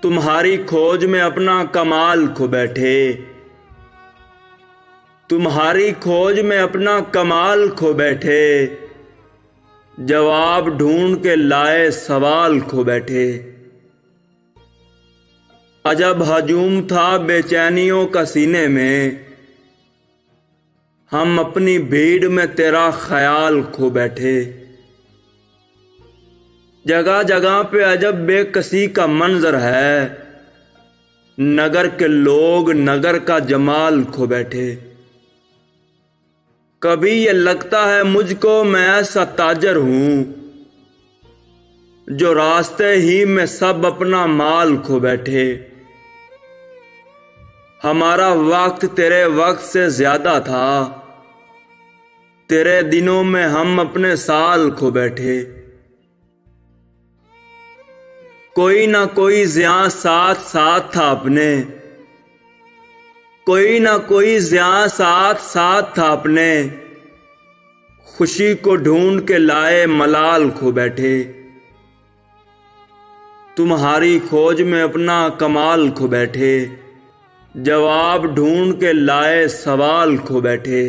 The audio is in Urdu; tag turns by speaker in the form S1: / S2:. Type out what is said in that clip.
S1: تمہاری کھوج میں اپنا کمال کھو بیٹھے، تمہاری کھوج میں اپنا کمال کھو بیٹھے، جواب ڈھونڈ کے لائے سوال کھو بیٹھے۔ عجب ہجوم تھا بے چینیوں کا سینے میں، ہم اپنی بھیڑ میں تیرا خیال کھو بیٹھے۔ جگہ جگہ پہ عجب بے کسی کا منظر ہے، نگر کے لوگ نگر کا جمال کھو بیٹھے۔ کبھی یہ لگتا ہے مجھ کو میں ایسا تاجر ہوں جو راستے ہی میں سب اپنا مال کھو بیٹھے۔ ہمارا وقت تیرے وقت سے زیادہ تھا، تیرے دنوں میں ہم اپنے سال کھو بیٹھے۔ کوئی نہ کوئی زیاں ساتھ ساتھ تھا اپنے، کوئی نہ کوئی زیاں ساتھ ساتھ تھا اپنے، خوشی کو ڈھونڈ کے لائے ملال کھو بیٹھے۔ تمہاری کھوج میں اپنا کمال کھو بیٹھے، جواب ڈھونڈ کے لائے سوال کھو بیٹھے۔